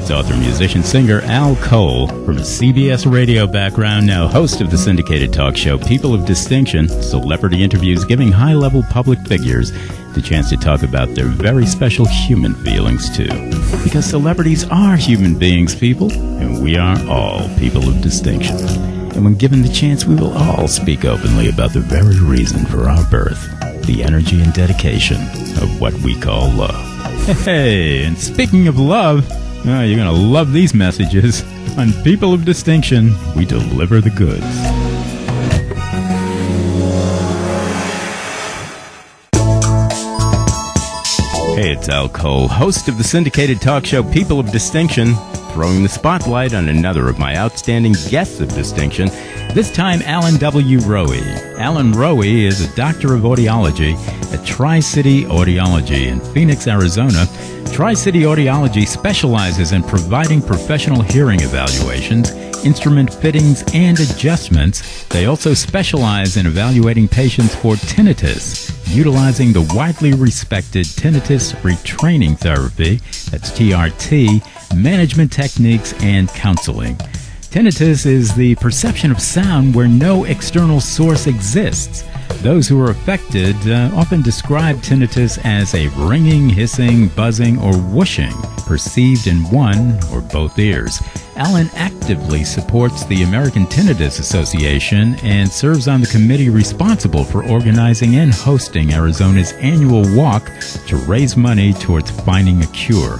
It's author, musician, singer Al Cole, from a CBS radio background, now host of the syndicated talk show People of Distinction, celebrity interviews giving high-level public figures the chance to talk about their very special human feelings, too. Because celebrities are human beings, people, and we are all people of distinction. And when given the chance, we will all speak openly about the very reason for our birth, the energy and dedication of what we call love. Hey, and speaking of love, you're going to love these messages. On People of Distinction, we deliver the goods. Hey, it's Al Cole, host of the syndicated talk show People of Distinction, throwing the spotlight on another of my outstanding guests of distinction, this time Alan W. Rohe. Alan Rohe is a doctor of audiology at Tri-City Audiology in Phoenix, Arizona. Tri-City Audiology specializes in providing professional hearing evaluations, instrument fittings, and adjustments. They also specialize in evaluating patients for tinnitus, utilizing the widely respected tinnitus retraining therapy, that's TRT, management techniques, and counseling. Tinnitus is the perception of sound where no external source exists. Those who are affected often describe tinnitus as a ringing, hissing, buzzing, or whooshing, perceived in one or both ears. Alan actively supports the American Tinnitus Association and serves on the committee responsible for organizing and hosting Arizona's annual walk to raise money towards finding a cure.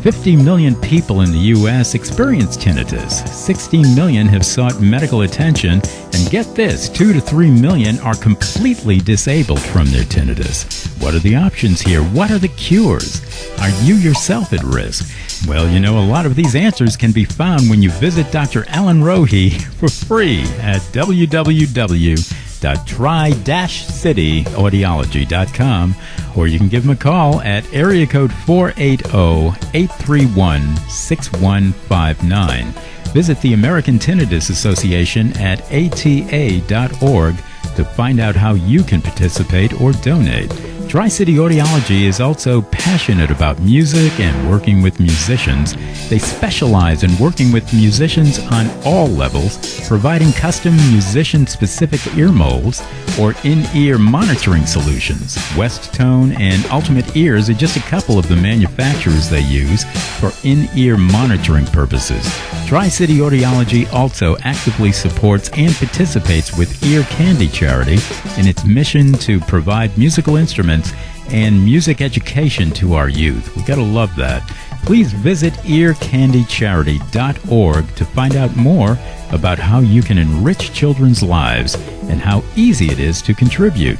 50 million people in the U.S. experience tinnitus. 16 million have sought medical attention. And get this, 2 to 3 million are completely disabled from their tinnitus. What are the options here? What are the cures? Are you yourself at risk? Well, a lot of these answers can be found when you visit Dr. Alan Rohe for free at www.tri-cityaudiology.com, or you can give him a call at area code 480-831-6159. Visit the American Tinnitus Association at ata.org to find out how you can participate or donate. Tri-City Audiology is also passionate about music and working with musicians. They specialize in working with musicians on all levels, providing custom musician-specific ear molds or in-ear monitoring solutions. West Tone and Ultimate Ears are just a couple of the manufacturers they use for in-ear monitoring purposes. Tri-City Audiology also actively supports and participates with Ear Candy Charity in its mission to provide musical instruments and music education to our youth. We've got to love that. Please visit earcandycharity.org to find out more about how you can enrich children's lives and how easy it is to contribute.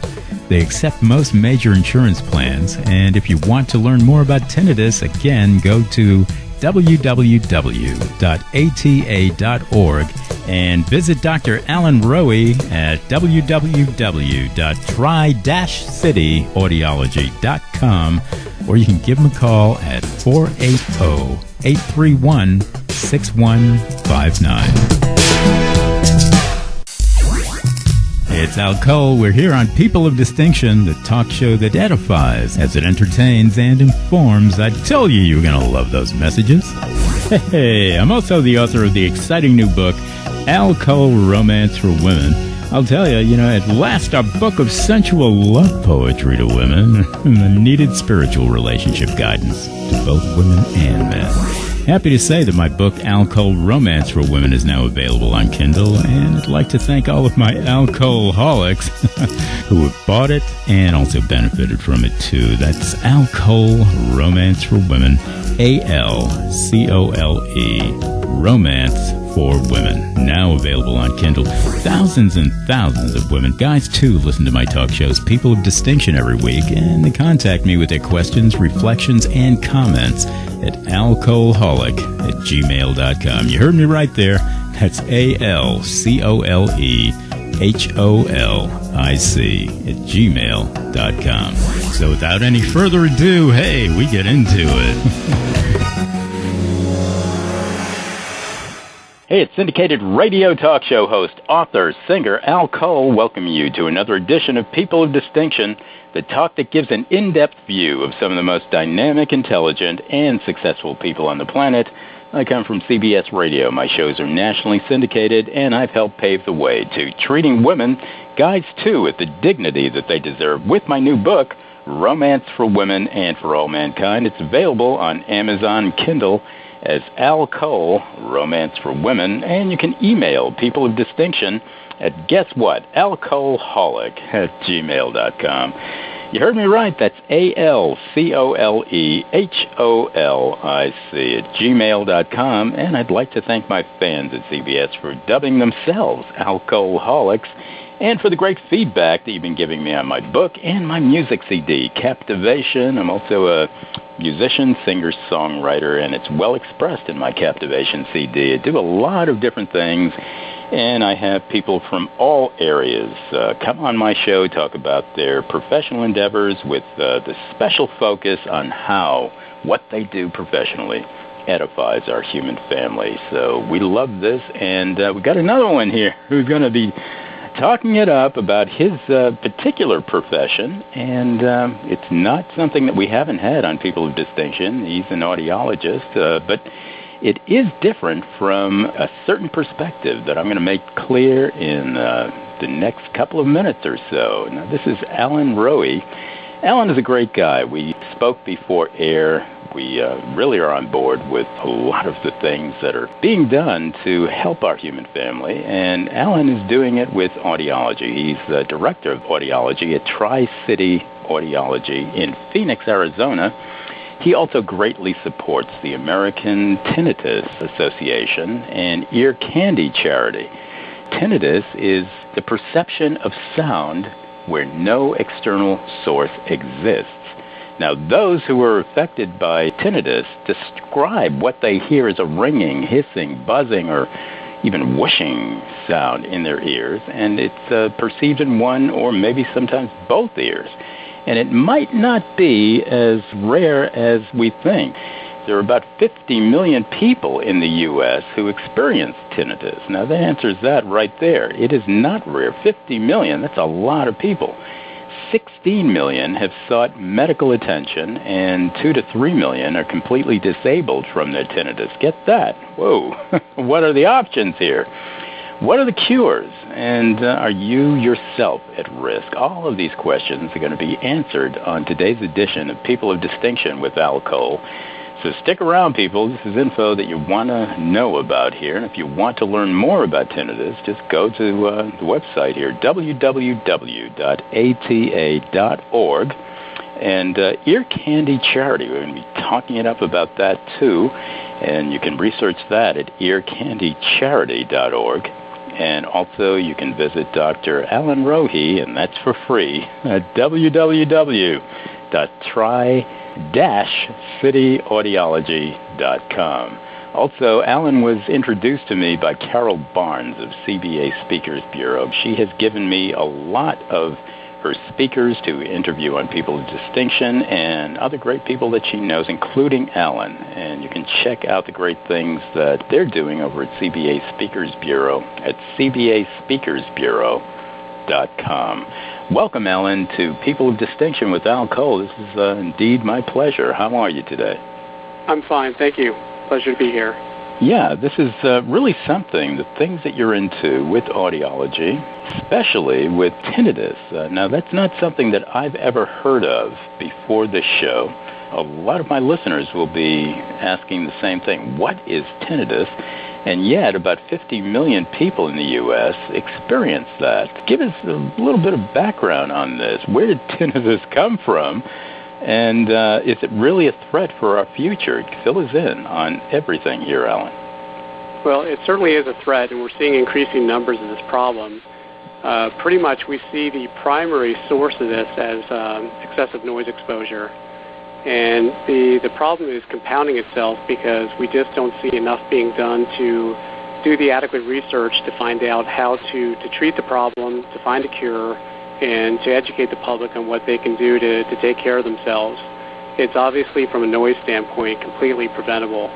They accept most major insurance plans, and if you want to learn more about tinnitus, again, go to www.ata.org and visit Dr. Alan Rohe at www.tri-cityaudiology.com, or you can give him a call at 480-831-6159. It's Al Cole. We're here on People of Distinction, the talk show that edifies as it entertains and informs. I told you you were going to love those messages. Hey, I'm also the author of the exciting new book, Al Cole, Romance for Women. I'll tell you, at last a book of sensual love poetry to women and the needed spiritual relationship guidance to both women and men. Happy to say that my book, Al Cole, Romance for Women, is now available on Kindle, and I'd like to thank all of my Al Cole-holics who have bought it and also benefited from it, too. That's Al Cole, Romance for Women, A-L-C-O-L-E, Romance for Women, now available on Kindle. Thousands and thousands of women, guys too, listen to my talk shows, People of Distinction, every week, and they contact me with their questions, reflections, and comments at alcoholic@gmail.com. You heard me right there. That's ALCOLEHOLIC@gmail.com. So without any further ado, hey, we get into it. Hey, it's syndicated radio talk show host, author, singer Al Cole welcoming you to another edition of People of Distinction, the talk that gives an in-depth view of some of the most dynamic, intelligent, and successful people on the planet. I come from CBS Radio. My shows are nationally syndicated, and I've helped pave the way to treating women, guys too, with the dignity that they deserve with my new book, Romance for Women and for All Mankind. It's available on Amazon Kindle as Al Cole, Romance for Women, and you can email people of distinction at, guess what, alcoholic@gmail.com. You heard me right. That's ALCOLEHOLIC @gmail.com. And I'd like to thank my fans at CBS for dubbing themselves alcoholics and for the great feedback that you've been giving me on my book and my music CD, Captivation. I'm also a musician, singer, songwriter, and it's well expressed in my Captivation CD. I do a lot of different things, and I have people from all areas come on my show, talk about their professional endeavors with the special focus on how what they do professionally edifies our human family. So we love this, and we got another one here who's going to be talking it up about his particular profession, and it's not something that we haven't had on People of Distinction. He's an audiologist, but it is different from a certain perspective that I'm going to make clear in the next couple of minutes or so. Now, this is Alan Rohe. Alan is a great guy. We spoke before air. We really are on board with a lot of the things that are being done to help our human family, and Alan is doing it with Audiology. He's the director of Audiology at Tri-City Audiology in Phoenix, Arizona. He also greatly supports the American Tinnitus Association and Ear Candy Charity. Tinnitus is the perception of sound where no external source exists. Now, those who are affected by tinnitus describe what they hear as a ringing, hissing, buzzing, or even whooshing sound in their ears, and it's perceived in one or maybe sometimes both ears. And it might not be as rare as we think. There are about 50 million people in the U.S. who experience tinnitus. Now, the answer is that right there. It is not rare. 50 million, that's a lot of people. 16 million have sought medical attention, and 2 to 3 million are completely disabled from their tinnitus. Get that. Whoa. What are the options here? What are the cures? And are you yourself at risk? All of these questions are going to be answered on today's edition of People of Distinction with Al Cole. So stick around, people. This is info that you want to know about here. And if you want to learn more about tinnitus, just go to the website here, www.ata.org. And Ear Candy Charity, we're going to be talking it up about that too. And you can research that at earcandycharity.org. And also you can visit Dr. Alan Rohe, and that's for free, at www.tri-cityaudiology.com. Also, Alan was introduced to me by Carol Barnes of CBS Speakers Bureau. She has given me a lot of her speakers to interview on People of Distinction and other great people that she knows, including Alan. And you can check out the great things that they're doing over at CBS Speakers Bureau at cbaspeakersbureau.com. Welcome, Alan, to People of Distinction with Al Cole. This is indeed my pleasure. How are you today? I'm fine, thank you. Pleasure to be here. Yeah, this is really something, the things that you're into with audiology, especially with tinnitus. Now, that's not something that I've ever heard of before this show. A lot of my listeners will be asking the same thing. What is tinnitus? And yet, about 50 million people in the U.S. experience that. Give us a little bit of background on this. Where did tinnitus come from? And is it really a threat for our future? Fill us in on everything here, Alan. Well, it certainly is a threat, and we're seeing increasing numbers of this problem. Pretty much we see the primary source of this as excessive noise exposure. And the problem is compounding itself because we just don't see enough being done to do the adequate research to find out how to treat the problem, to find a cure, and to educate the public on what they can do to take care of themselves. It's obviously, from a noise standpoint, completely preventable.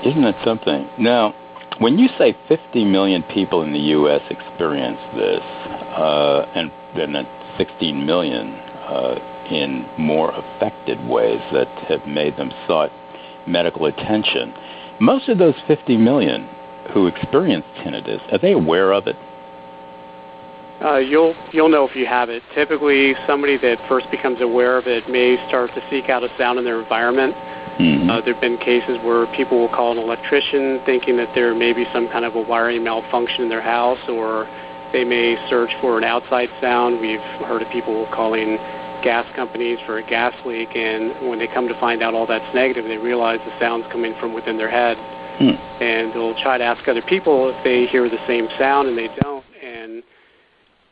Isn't it something? Now, when you say 50 million people in the U.S. experience this, and then 16 million in more affected ways that have made them sought medical attention. Most of those 50 million who experience tinnitus, are they aware of it? You'll know if you have it. Typically, somebody that first becomes aware of it may start to seek out a sound in their environment. Mm-hmm. There have been cases where people will call an electrician thinking that there may be some kind of a wiring malfunction in their house, or they may search for an outside sound. We've heard of people calling gas companies for a gas leak, and when they come to find out all that's negative, they realize the sound's coming from within their head. And they'll try to ask other people if they hear the same sound, and they don't. And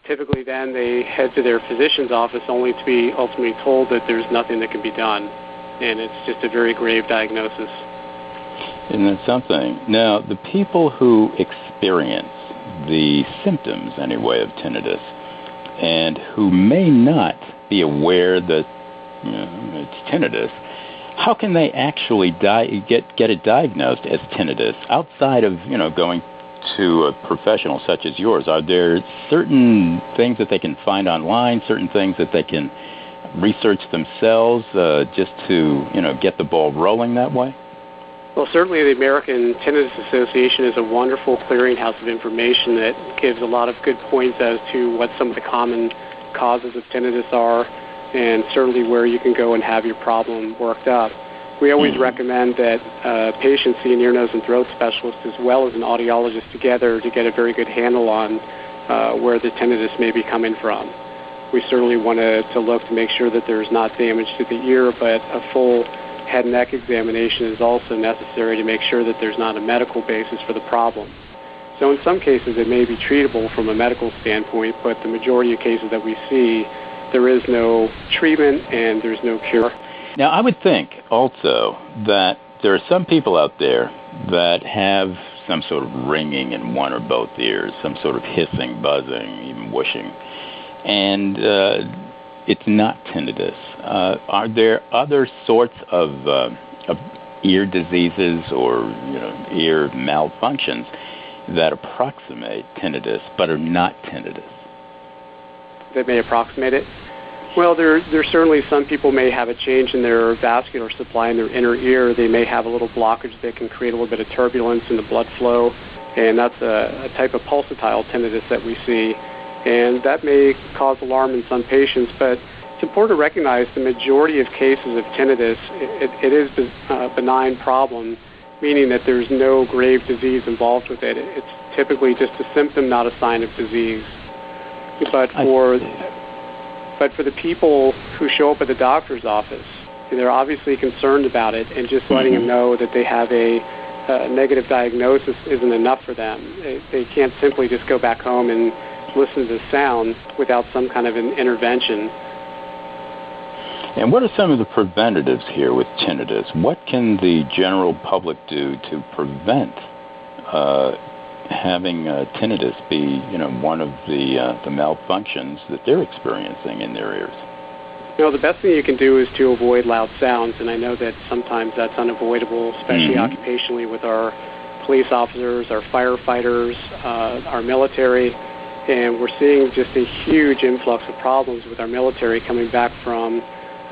typically then they head to their physician's office only to be ultimately told that there's nothing that can be done. And it's just a very grave diagnosis. Isn't that something? Now, the people who experience the symptoms, anyway, of tinnitus, and who may not be aware that it's tinnitus, how can they actually get it diagnosed as tinnitus outside of going to a professional such as yours? Are there certain things that they can find online, certain things that they can research themselves just to get the ball rolling that way? Well, certainly the American Tinnitus Association is a wonderful clearinghouse of information that gives a lot of good points as to what some of the common causes of tinnitus are, and certainly where you can go and have your problem worked up. We always recommend that patients see an ear, nose, and throat specialist as well as an audiologist together to get a very good handle on where the tinnitus may be coming from. We certainly want to look to make sure that there's not damage to the ear, but a full head and neck examination is also necessary to make sure that there's not a medical basis for the problem. So in some cases it may be treatable from a medical standpoint, but the majority of cases that we see, there is no treatment and there's no cure. Now, I would think also that there are some people out there that have some sort of ringing in one or both ears, some sort of hissing, buzzing, even whooshing, and it's not tinnitus. Are there other sorts of ear diseases or ear malfunctions that approximate tinnitus but are not tinnitus? That may approximate it? Well, there certainly some people may have a change in their vascular supply in their inner ear. They may have a little blockage that can create a little bit of turbulence in the blood flow, and that's a type of pulsatile tinnitus that we see. And that may cause alarm in some patients, but it's important to recognize the majority of cases of tinnitus, it is a benign problem, meaning that there's no grave disease involved with it. It's typically just a symptom, not a sign of disease. But for the people who show up at the doctor's office, they're obviously concerned about it, and just letting them know that they have a negative diagnosis isn't enough for them. They can't simply just go back home and listen to the sound without some kind of an intervention. And what are some of the preventatives here with tinnitus? What can the general public do to prevent having tinnitus be, one of the malfunctions that they're experiencing in their ears? The best thing you can do is to avoid loud sounds, and I know that sometimes that's unavoidable, especially occupationally with our police officers, our firefighters, our military, and we're seeing just a huge influx of problems with our military coming back from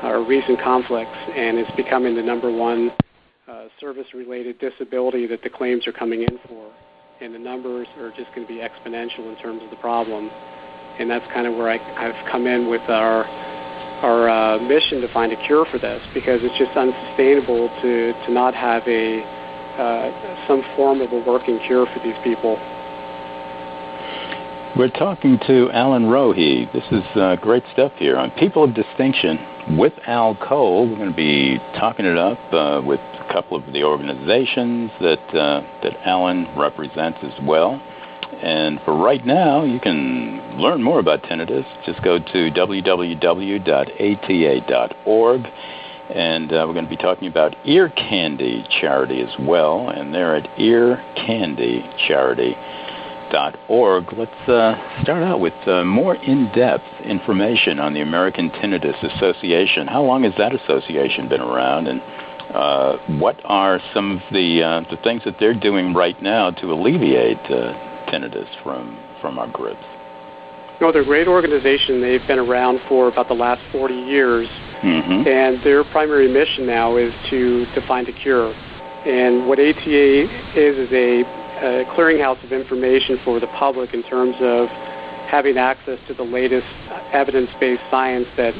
our recent conflicts, and it's becoming the number one service-related disability that the claims are coming in for. And the numbers are just going to be exponential in terms of the problem. And that's kind of where I've come in with our mission to find a cure for this, because it's just unsustainable to not have some form of a working cure for these people. We're talking to Alan Rohe. This is great stuff here on People of Distinction with Al Cole. We're going to be talking it up with a couple of the organizations that Alan represents as well. And for right now, you can learn more about tinnitus. Just go to www.ata.org. And we're going to be talking about Ear Candy Charity as well. And they're at earcandycharity.org. Let's start out with more in-depth information on the American Tinnitus Association. How long has that association been around, and what are some of the things that they're doing right now to alleviate tinnitus from our groups? No, they're a great organization. They've been around for about the last 40 years, and their primary mission now is to find a cure. And what ATA is a clearinghouse of information for the public in terms of having access to the latest evidence-based science that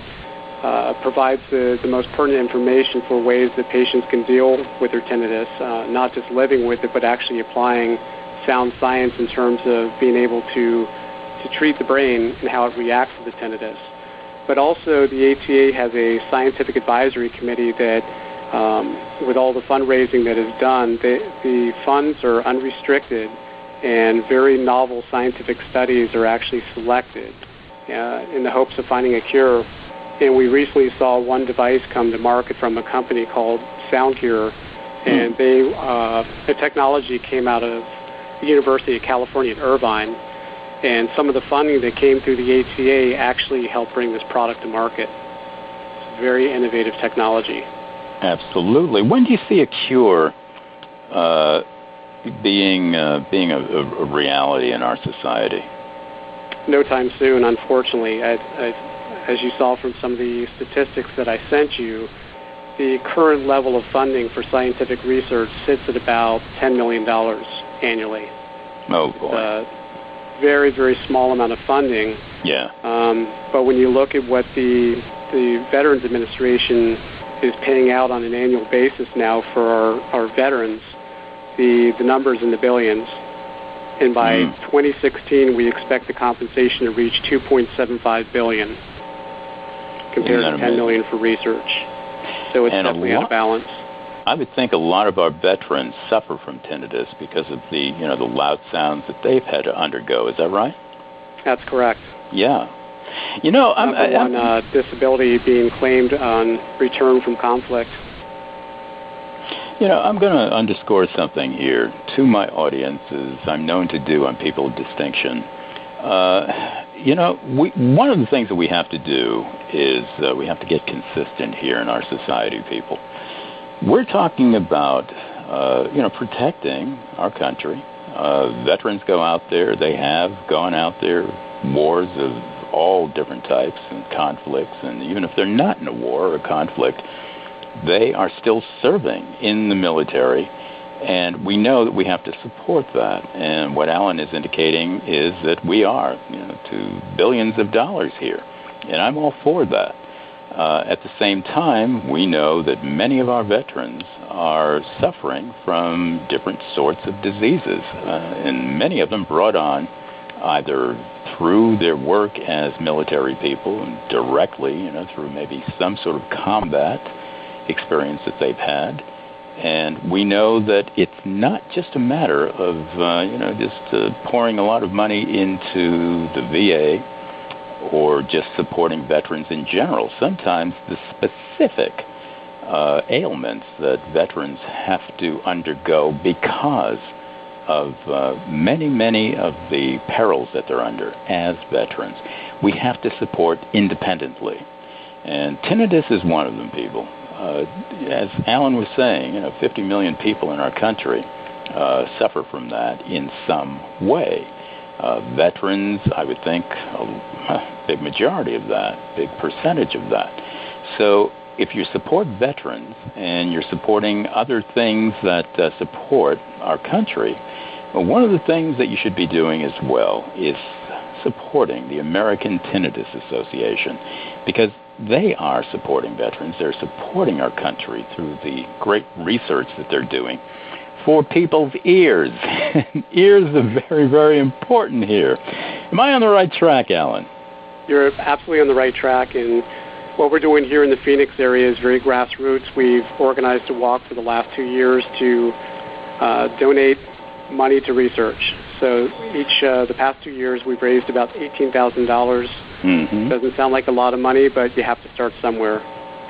provides the most pertinent information for ways that patients can deal with their tinnitus, not just living with it, but actually applying sound science in terms of being able to treat the brain and how it reacts to the tinnitus. But also the ATA has a scientific advisory committee that, with all the fundraising that is done, the funds are unrestricted and very novel scientific studies are actually selected in the hopes of finding a cure. And we recently saw one device come to market from a company called SoundCure, and the technology came out of the University of California at Irvine, and some of the funding that came through the ATA actually helped bring this product to market. It's very innovative technology. Absolutely. When do you see a cure being a reality in our society? No time soon, unfortunately. As you saw from some of the statistics that I sent you, the current level of funding for scientific research sits at about $10 million annually. Oh, boy. It's a very, very small amount of funding. Yeah. But when you look at what the Veterans Administration is paying out on an annual basis now for our veterans, the number's in the billions. And by 2016, we expect the compensation to reach $2.75 billion compared to $10 million for research. So it's definitely out of balance. I would think a lot of our veterans suffer from tinnitus because of the loud sounds that they've had to undergo. Is that right? That's correct. Yeah. I'm disability being claimed on return from conflict. I'm going to underscore something here to my audience, as I'm known to do on People of Distinction. One of the things that we have to do is we have to get consistent here in our society, people. We're talking about, protecting our country. Veterans go out there. They have gone out there, wars of all different types and conflicts. And even if they're not in a war or a conflict, they are still serving in the military. And we know that we have to support that. And what Alan is indicating is that we are, to billions of dollars here. And I'm all for that. At the same time, we know that many of our veterans are suffering from different sorts of diseases, and many of them brought on either through their work as military people and directly, through maybe some sort of combat experience that they've had. And we know that it's not just a matter of, pouring a lot of money into the VA or just supporting veterans in general. Sometimes the specific ailments that veterans have to undergo because of many of the perils that they're under as veterans, we have to support independently. And tinnitus is one of them, people. As Alan was saying, 50 million people in our country suffer from that in some way. Veterans, I would think, a big majority of that, big percentage of that. So if you support veterans and you're supporting other things that support our country, well, one of the things that you should be doing as well is supporting the American Tinnitus Association, because they are supporting veterans. They're supporting our country through the great research that they're doing for people's ears. Ears are very, very important here. Am I on the right track, Alan? You're absolutely on the right track, and what we're doing here in the Phoenix area is very grassroots. We've organized a walk for the last 2 years to donate money to research. So the past 2 years, we've raised about $18,000. Doesn't sound like a lot of money, but you have to start somewhere.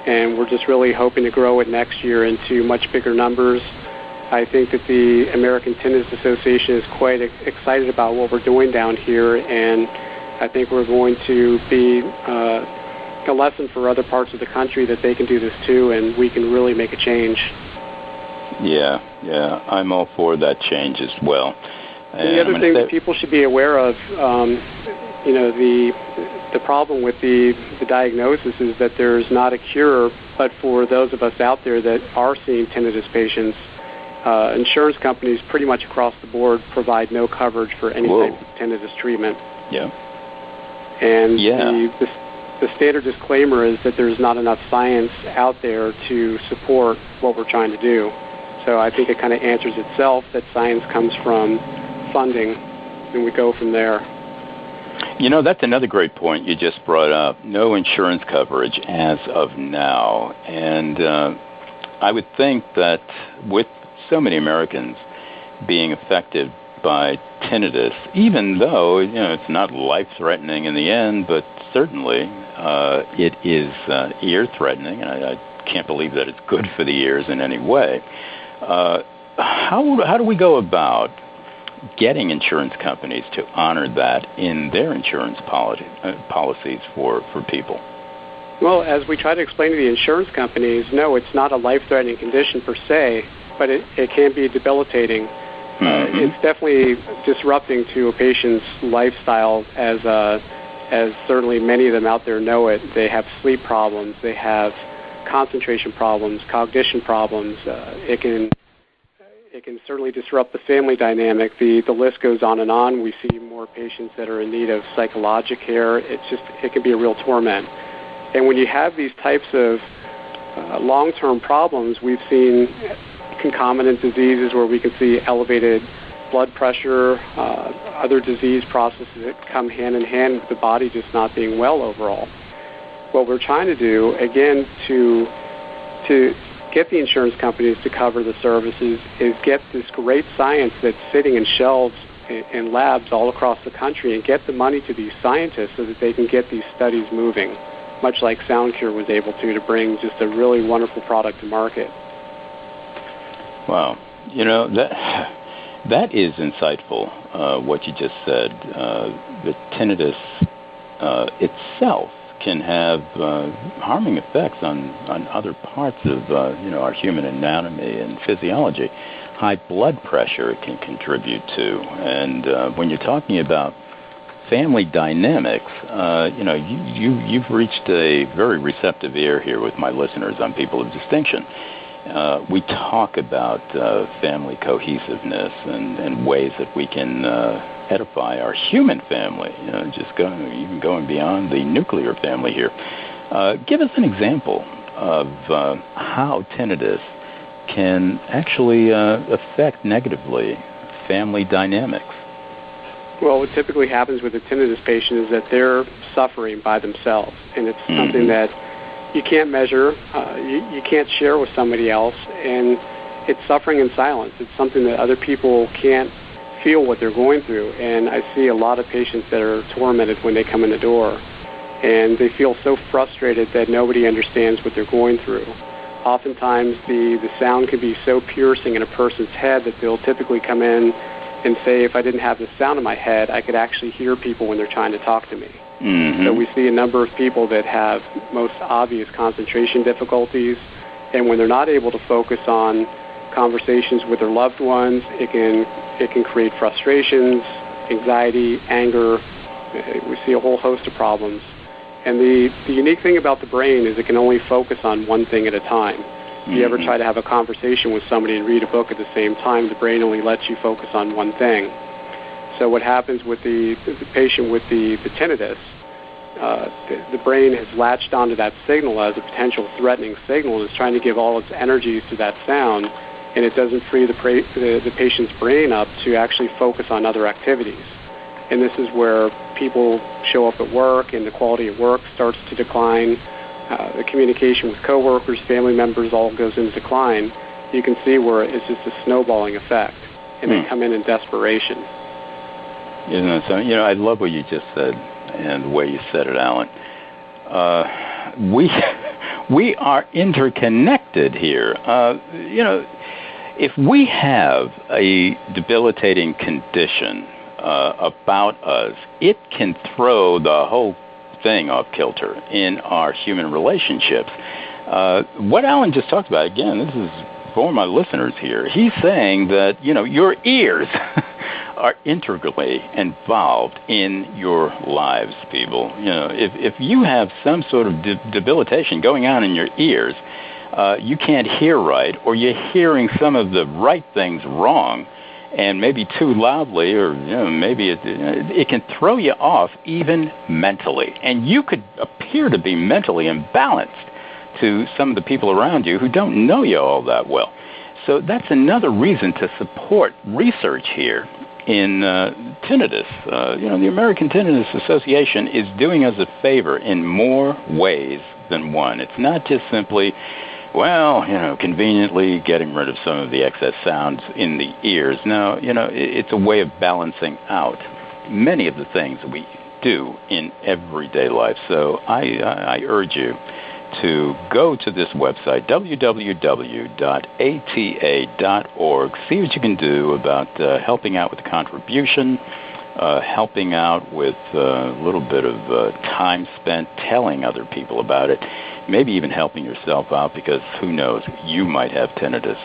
And we're just really hoping to grow it next year into much bigger numbers. I think that the American Tinnitus Association is quite excited about what we're doing down here, and I think we're going to be a lesson for other parts of the country that they can do this too, and we can really make a change. Yeah, I'm all for that change as well. And the other thing that people should be aware of, the problem with the diagnosis is that there's not a cure, but for those of us out there that are seeing tinnitus patients, insurance companies pretty much across the board provide no coverage for any type of tinnitus treatment. Yeah. And the standard disclaimer is that there's not enough science out there to support what we're trying to do. So I think it kind of answers itself that science comes from funding, and we go from there. That's another great point you just brought up. No insurance coverage as of now. And I would think that with so many Americans being affected by tinnitus, even though it's not life-threatening in the end, but certainly it is ear-threatening, and I can't believe that it's good for the ears in any way. How do we go about getting insurance companies to honor that in their insurance policies for people? Well, as we try to explain to the insurance companies, no, it's not a life-threatening condition per se, but it can be debilitating. It's definitely disrupting to a patient's lifestyle, as certainly many of them out there know it. They have sleep problems, they have concentration problems, cognition problems. It can certainly disrupt the family dynamic. The list goes on and on. We see more patients that are in need of psychologic care. It can be a real torment. And when you have these types of long-term problems, we've seen concomitant diseases where we can see elevated blood pressure, other disease processes that come hand in hand with the body just not being well overall. What we're trying to do, again, to get the insurance companies to cover the services is get this great science that's sitting in shelves in labs all across the country and get the money to these scientists so that they can get these studies moving, much like SoundCure was able to bring just a really wonderful product to market. Wow. That is insightful, what you just said. The tinnitus itself can have harming effects on other parts of our human anatomy and physiology. High blood pressure can contribute to, and when you're talking about family dynamics, you've reached a very receptive ear here with my listeners on People of Distinction. We talk about family cohesiveness and ways that we can edify our human family, even going beyond the nuclear family here. Give us an example of how tinnitus can actually affect negatively family dynamics. Well, what typically happens with a tinnitus patient is that they're suffering by themselves, and it's something that you can't measure, you can't share with somebody else, and it's suffering in silence. It's something that other people can't feel what they're going through, and I see a lot of patients that are tormented when they come in the door, and they feel so frustrated that nobody understands what they're going through. Oftentimes, the sound can be so piercing in a person's head that they'll typically come in and say, if I didn't have the sound in my head, I could actually hear people when they're trying to talk to me. So we see a number of people that have most obvious concentration difficulties, and when they're not able to focus on conversations with their loved ones, it can create frustrations, anxiety, anger. We see a whole host of problems. And the unique thing about the brain is it can only focus on one thing at a time. If you ever try to have a conversation with somebody and read a book at the same time, the brain only lets you focus on one thing. So what happens with the patient with the tinnitus, the brain has latched onto that signal as a potential threatening signal and is trying to give all its energies to that sound, and it doesn't free the patient's brain up to actually focus on other activities. And this is where people show up at work and the quality of work starts to decline. The communication with coworkers, family members all goes into decline. You can see where it's just a snowballing effect, and they come in desperation. So, I love what you just said and the way you said it, Alan. We are interconnected here. If we have a debilitating condition about us, it can throw the whole thing off kilter in our human relationships. What Alan just talked about, again, this is for my listeners here. He's saying that, your ears are integrally involved in your lives, people. You know, if you have some sort of debilitation going on in your ears, you can't hear right, or you're hearing some of the right things wrong, and maybe too loudly, or maybe it can throw you off even mentally. And you could appear to be mentally imbalanced to some of the people around you who don't know you all that well. So that's another reason to support research here in tinnitus. The American Tinnitus Association is doing us a favor in more ways than one. It's not just simply, conveniently getting rid of some of the excess sounds in the ears. No, it's a way of balancing out many of the things that we do in everyday life. So I urge you to go to this website, www.ata.org. See what you can do about helping out with the contribution, helping out with a little bit of time spent telling other people about it, maybe even helping yourself out, because who knows, you might have tinnitus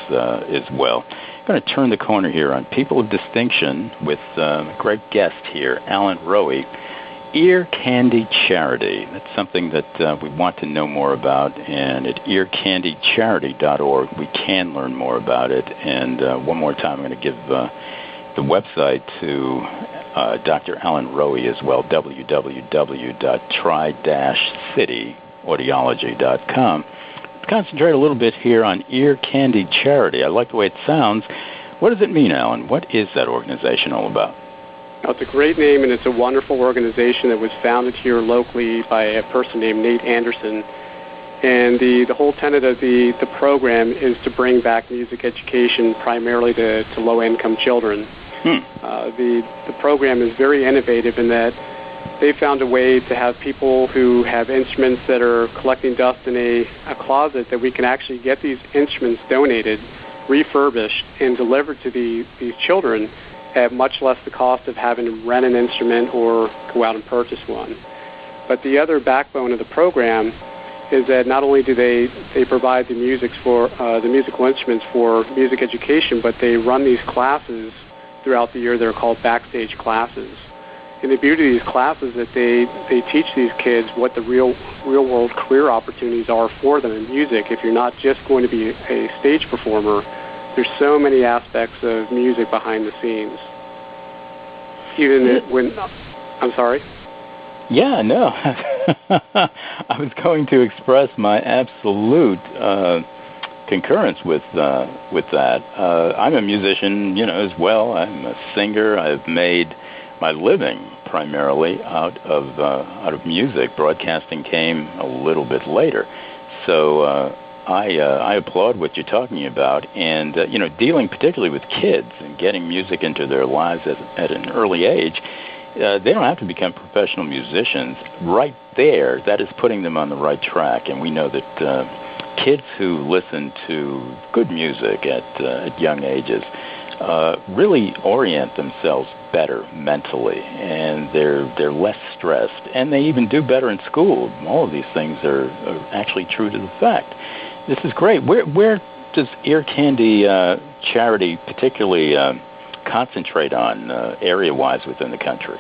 as well. I'm going to turn the corner here on People of Distinction with a great guest here, Alan Rohe. Ear Candy Charity. That's something that we want to know more about, and at earcandycharity.org we can learn more about it. And one more time, I'm going to give the website to Dr. Alan Rohe as well, www.tri-city.audiology.com. Concentrate a little bit here on Ear Candy Charity. I like the way it sounds. What does it mean, Alan? What is that organization all about? It's a great name, and it's a wonderful organization that was founded here locally by a person named Nate Anderson. And the whole tenet of the program is to bring back music education primarily to low-income children. The program is very innovative in that they found a way to have people who have instruments that are collecting dust in a closet, that we can actually get these instruments donated, refurbished, and delivered to these children at much less the cost of having to rent an instrument or go out and purchase one. But the other backbone of the program is that not only do they provide the musical instruments for music education, but they run these classes throughout the year that are called backstage classes. And the beauty of these classes is that they teach these kids what the real world career opportunities are for them in music. If you're not just going to be a stage performer, there's so many aspects of music behind the scenes. I'm sorry? Yeah, no. I was going to express my absolute concurrence with that. I'm a musician, as well. I'm a singer. I've made my living primarily out of music. Broadcasting came a little bit later. So I applaud what you're talking about, and dealing particularly with kids and getting music into their lives at an early age. They don't have to become professional musicians. Right there, that is putting them on the right track, and we know that kids who listen to good music at young ages really orient themselves better mentally, and they're less stressed, and they even do better in school. All of these things are actually true to the fact. This is great. Where does Ear Candy Charity particularly concentrate on area-wise within the country?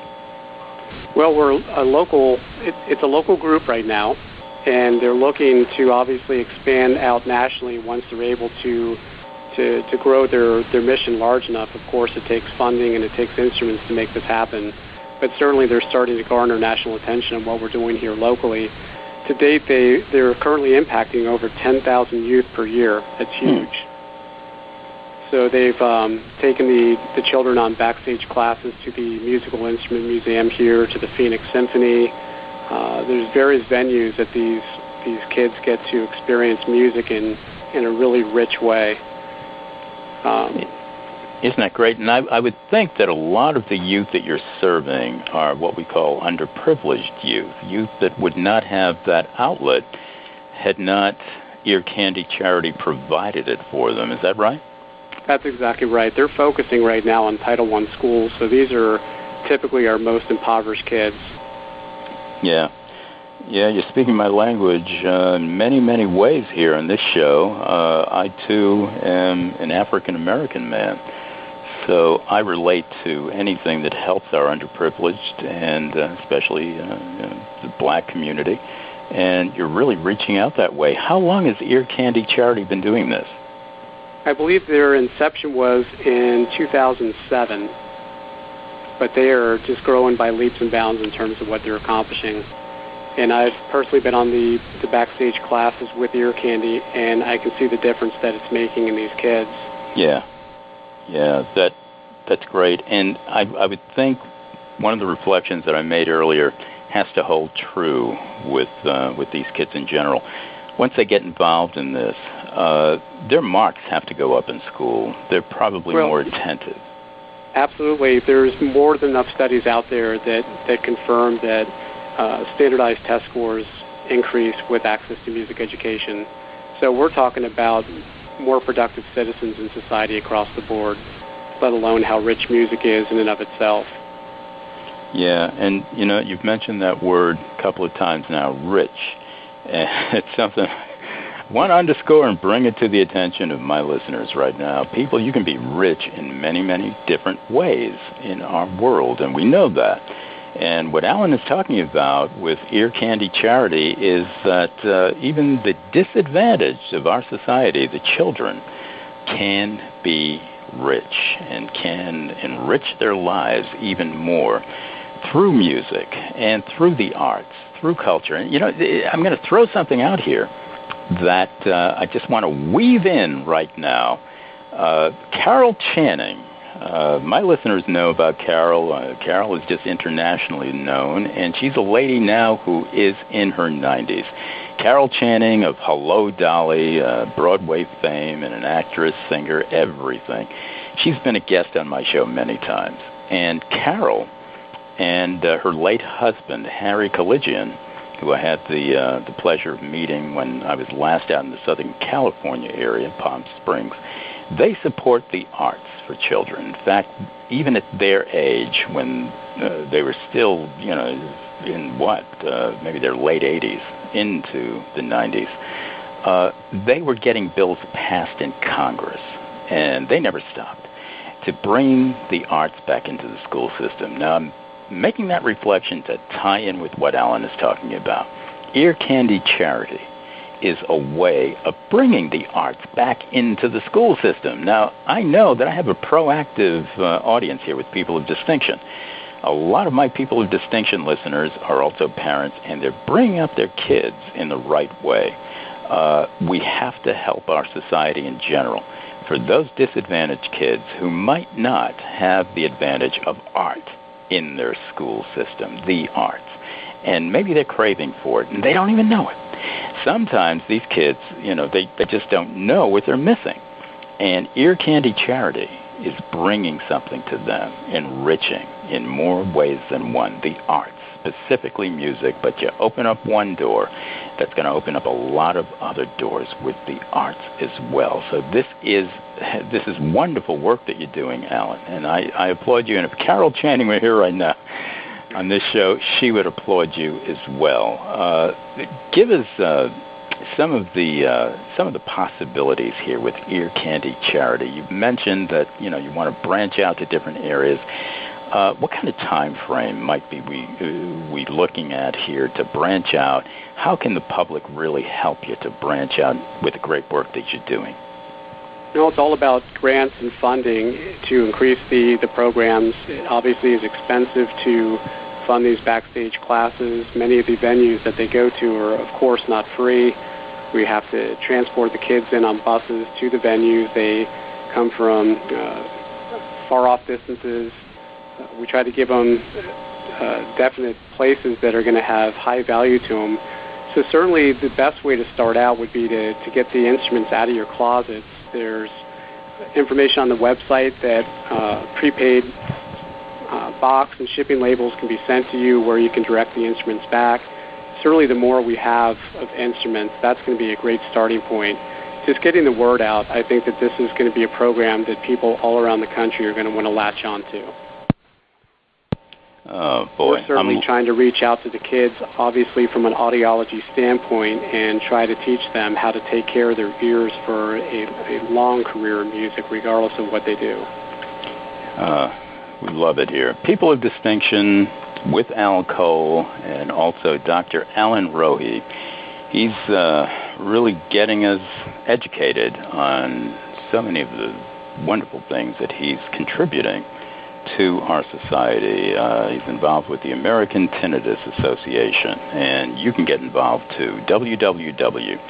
Well, we're a local. It's a local group right now, and they're looking to obviously expand out nationally once they're able to grow their mission large enough. Of course, it takes funding and it takes instruments to make this happen, but certainly they're starting to garner national attention on what we're doing here locally. To date, they're currently impacting over 10,000 youth per year. That's huge. So they've taken the children on backstage classes to the Musical Instrument Museum here, to the Phoenix Symphony. There's various venues that these kids get to experience music in a really rich way. Isn't that great? And I would think that a lot of the youth that you're serving are what we call underprivileged youth that would not have that outlet had not Ear Candy Charity provided it for them. Is that right? That's exactly right. They're focusing right now on Title I schools, so these are typically our most impoverished kids. Yeah, you're speaking my language in many, many ways here on this show. I, too, am an African-American man. So I relate to anything that helps our underprivileged and especially the black community. And you're really reaching out that way. How long has Ear Candy Charity been doing this? I believe their inception was in 2007, but they are just growing by leaps and bounds in terms of what they're accomplishing. And I've personally been on the backstage classes with Ear Candy, and I can see the difference that it's making in these kids. Yeah, that's great. And I would think one of the reflections that I made earlier has to hold true with these kids in general. Once they get involved in this, their marks have to go up in school. They're probably more attentive. Absolutely. There's more than enough studies out there that confirm that standardized test scores increase with access to music education. So we're talking about more productive citizens in society across the board, let alone how rich music is in and of itself. Yeah, and you've mentioned that word a couple of times now, rich. It's something I want to underscore and bring it to the attention of my listeners right now. People, you can be rich in many, many different ways in our world, and we know that. And what Alan is talking about with Ear Candy Charity is that even the disadvantaged of our society, the children, can be rich and can enrich their lives even more through music and through the arts, through culture. And, I'm going to throw something out here that I just want to weave in right now. Carol Channing. My listeners know about Carol. Carol is just internationally known, and she's a lady now who is in her 90s. Carol Channing of Hello, Dolly, Broadway fame, and an actress, singer, everything. She's been a guest on my show many times. And Carol and her late husband, Harry Colligian, who I had the pleasure of meeting when I was last out in the Southern California area, Palm Springs, they support the arts for children. In fact, even at their age, when they were still, in maybe their late 80s into the 90s, they were getting bills passed in Congress, and they never stopped, to bring the arts back into the school system. Now, I'm making that reflection to tie in with what Alan is talking about. Ear Candy Charity is a way of bringing the arts back into the school system. Now, I know that I have a proactive audience here with people of distinction. A lot of my people of distinction listeners are also parents, and they're bringing up their kids in the right way. We have to help our society in general. For those disadvantaged kids who might not have the advantage of art in their school system, the arts, and maybe they're craving for it, and they don't even know it. Sometimes these kids, they just don't know what they're missing. And Ear Candy Charity is bringing something to them, enriching in more ways than one, the arts, specifically music, but you open up one door, that's going to open up a lot of other doors with the arts as well. So this is wonderful work that you're doing, Alan, and I applaud you. And if Carol Channing were here right now on this show, she would applaud you as well. Give us some of the possibilities here with Ear Candy Charity. You've mentioned that you want to branch out to different areas. What kind of time frame might be we looking at here to branch out? How can the public really help you to branch out with the great work that you're doing? It's all about grants and funding to increase the programs. It obviously is expensive to fund these backstage classes. Many of the venues that they go to are, of course, not free. We have to transport the kids in on buses to the venues. They come from far-off distances. We try to give them definite places that are going to have high value to them. So certainly the best way to start out would be to get the instruments out of your closets. There's information on the website that prepaid box and shipping labels can be sent to you where you can direct the instruments back. Certainly the more we have of instruments, that's going to be a great starting point. Just getting the word out, I think that this is going to be a program that people all around the country are going to want to latch on to. Oh, boy. We're certainly trying to reach out to the kids, obviously from an audiology standpoint, and try to teach them how to take care of their ears for a long career in music, regardless of what they do. We love it here. People of Distinction with Al Cole and also Dr. Alan Rohe. He's really getting us educated on so many of the wonderful things that he's contributing to our society. He's involved with the American Tinnitus Association, and you can get involved too, www.ata.org.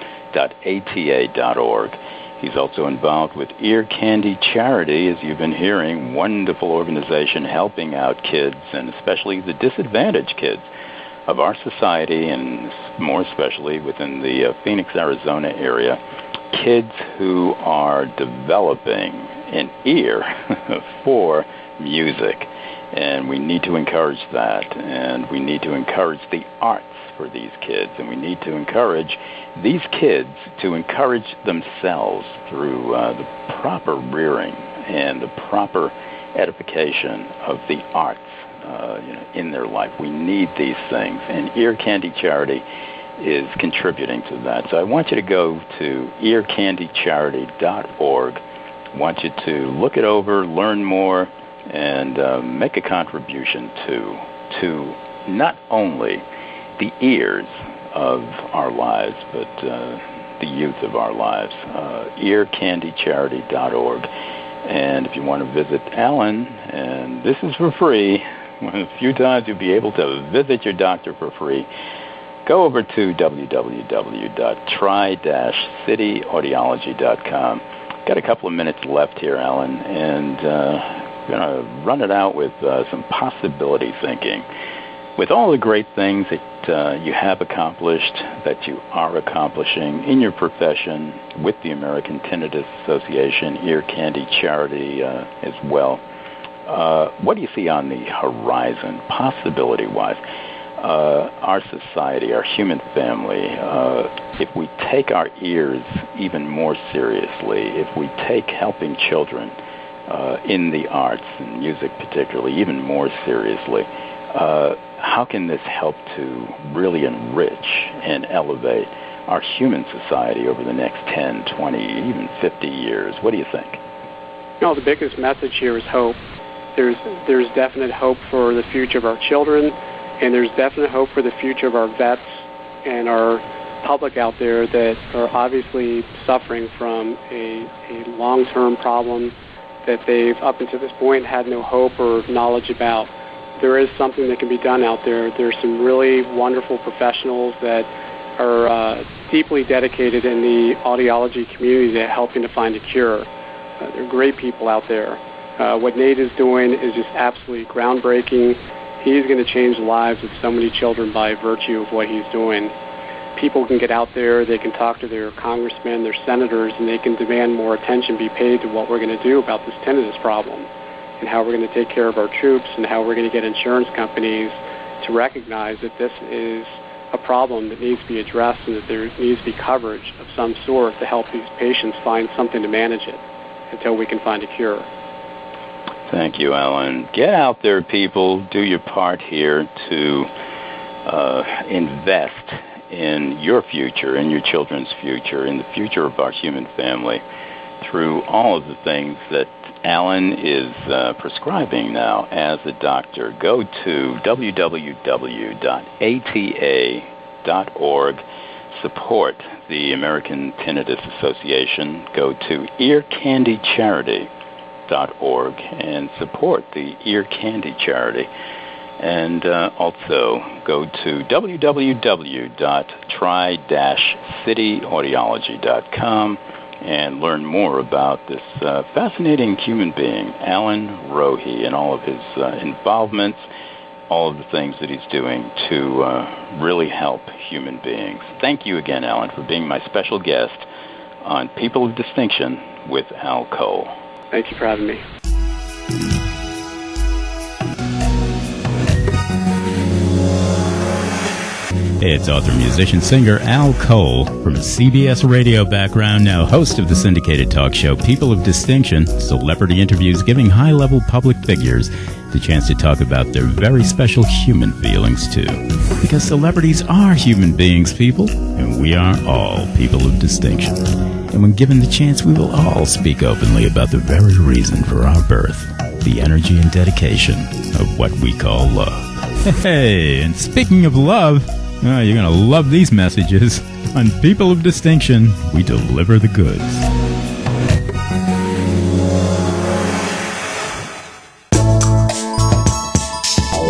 He's also involved with Ear Candy Charity, as you've been hearing, wonderful organization helping out kids, and especially the disadvantaged kids of our society, and more especially within the Phoenix, Arizona area, kids who are developing an ear for music. And we need to encourage that, and we need to encourage the arts for these kids, and we need to encourage these kids to encourage themselves through the proper rearing and the proper edification of the arts in their life. We need these things, and Ear Candy Charity is contributing to that. So I want you to go to earcandycharity.org. I want you to look it over, learn more, and make a contribution to not only the ears of our lives, but the youth of our lives. earcandycharity.org. And if you want to visit Alan, and this is for free, one of the few times you'll be able to visit your doctor for free, go over to www.try-cityaudiology.com. Got a couple of minutes left here, Alan, and we're going to run it out with some possibility thinking. With all the great things that you have accomplished, that you are accomplishing in your profession with the American Tinnitus Association, Ear Candy Charity as well, what do you see on the horizon, possibility-wise? Our society, our human family, if we take our ears even more seriously, if we take helping children in the arts and music particularly even more seriously, how can this help to really enrich and elevate our human society over the next 10, 20, even 50 years? What do you think? No, the biggest message here is hope. There's definite hope for the future of our children, and there's definite hope for the future of our vets and our public out there that are obviously suffering from a long-term problem that they've, up until this point, had no hope or knowledge about. There is something that can be done out there. There's some really wonderful professionals that are deeply dedicated in the audiology community to helping to find a cure. There are great people out there. What Nate is doing is just absolutely groundbreaking. He's going to change the lives of so many children by virtue of what he's doing. People can get out there, they can talk to their congressmen, their senators, and they can demand more attention be paid to what we're going to do about this tinnitus problem, and how we're going to take care of our troops, and how we're going to get insurance companies to recognize that this is a problem that needs to be addressed and that there needs to be coverage of some sort to help these patients find something to manage it until we can find a cure. Thank you, Alan. Get out there, people. Do your part here to invest in your future, in your children's future, in the future of our human family through all of the things that Alan is prescribing now as a doctor. Go to www.ata.org. Support the American Tinnitus Association. Go to earcandycharity.org and support the Ear Candy Charity. And also go to www.try-cityaudiology.com and learn more about this fascinating human being, Alan Rohe, and all of his involvements, all of the things that he's doing to really help human beings. Thank you again, Alan, for being my special guest on People of Distinction with Al Cole. Thank you for having me. It's author, musician, singer Al Cole from a CBS radio background, now host of the syndicated talk show People of Distinction, celebrity interviews giving high-level public figures the chance to talk about their very special human feelings, too. Because celebrities are human beings, people, and we are all people of distinction. And when given the chance, we will all speak openly about the very reason for our birth. the energy and dedication of what we call love. Hey, and speaking of love, you're going to love these messages. On People of Distinction, we deliver the goods.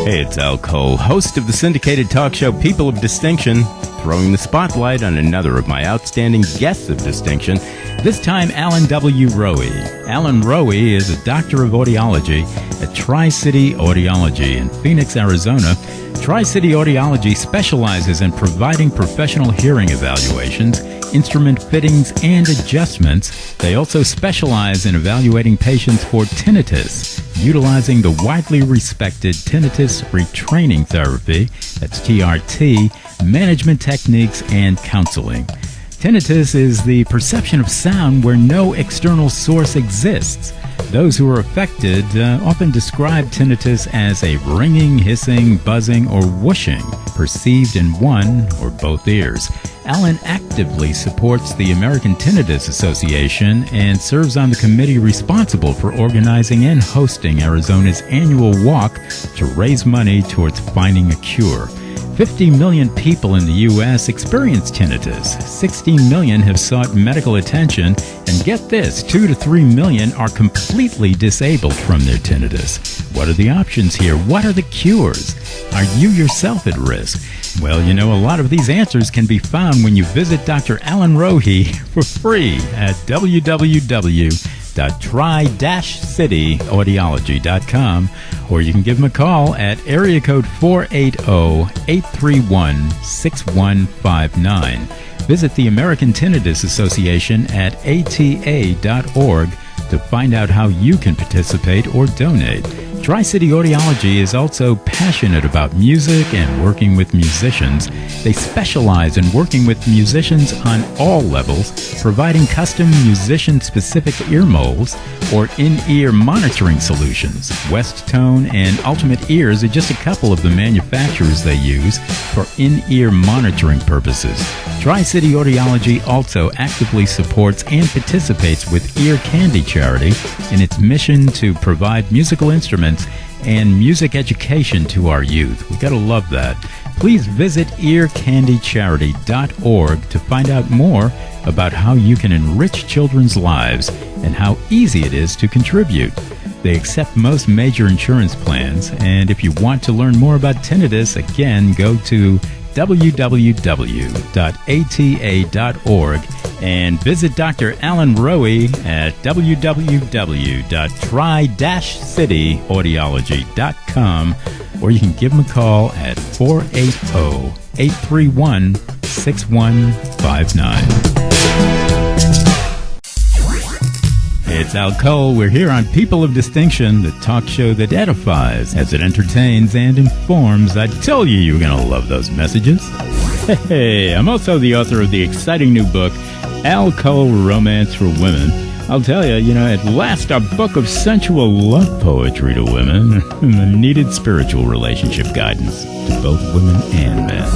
Hey, it's Al Cole, host of the syndicated talk show People of Distinction, throwing the spotlight on another of my outstanding guests of distinction, this time Alan W. Rohe. Alan Rohe is a doctor of audiology at Tri-City Audiology in Phoenix, Arizona. Tri-City Audiology specializes in providing professional hearing evaluations, instrument fittings, and adjustments. They also specialize in evaluating patients for tinnitus, utilizing the widely respected tinnitus retraining therapy, that's TRT, management techniques, and counseling. Tinnitus is the perception of sound where no external source exists. Those who are affected often describe tinnitus as a ringing, hissing, buzzing, or whooshing, perceived in one or both ears. Alan actively supports the American Tinnitus Association and serves on the committee responsible for organizing and hosting Arizona's annual walk to raise money towards finding a cure. 50 million people in the U.S. experience tinnitus. 16 million have sought medical attention. And get this, 2 to 3 million are completely disabled from their tinnitus. What are the options here? What are the cures? Are you yourself at risk? Well, you know, a lot of these answers can be found when you visit Dr. Alan Rohe for free at www.tri-cityaudiology.com, or you can give him a call at area code 480-831-6159. Visit the American Tinnitus Association at ata.org to find out how you can participate or donate. Tri-City Audiology is also passionate about music and working with musicians. They specialize in working with musicians on all levels, providing custom musician-specific ear molds or in-ear monitoring solutions. West Tone and Ultimate Ears are just a couple of the manufacturers they use for in-ear monitoring purposes. Tri-City Audiology also actively supports and participates with Ear Candy Charity in its mission to provide musical instruments and music education to our youth. We gotta love that. Please visit earcandycharity.org to find out more about how you can enrich children's lives and how easy it is to contribute. They accept most major insurance plans, and if you want to learn more about tinnitus, again, go to www.ata.org and visit Dr. Alan Rohe at www.tri-cityaudiology.com, or you can give him a call at 480-831-6159. It's Al Cole. We're here on People of Distinction, the talk show that edifies as it entertains and informs. I told you you were going to love those messages. Hey, I'm also the author of the exciting new book, Al Cole, Romance for Women. I'll tell you, at last a book of sensual love poetry to women and the needed spiritual relationship guidance to both women and men.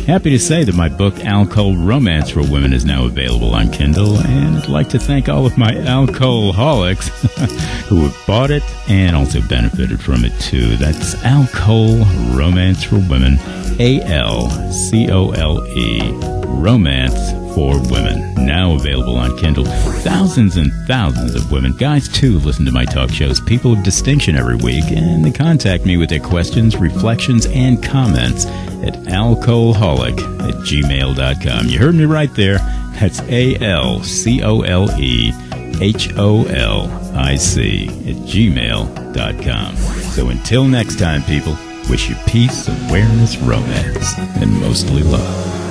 Happy to say that my book, Al Cole, Romance for Women, is now available on Kindle, and I'd like to thank all of my Al Cole-holics who have bought it and also benefited from it too. That's Al Cole, Romance for Women, A-L-C-O-L-E, Romance for Women, now available on Kindle. Thousands and thousands of women, guys too, listen to my talk shows, People of Distinction, every week, and they contact me with their questions, reflections, and comments at alcoholic@gmail.com. You heard me right there. That's ALCOLEHOLIC@gmail.com. So until next time, people, wish you peace, awareness, romance, and mostly love.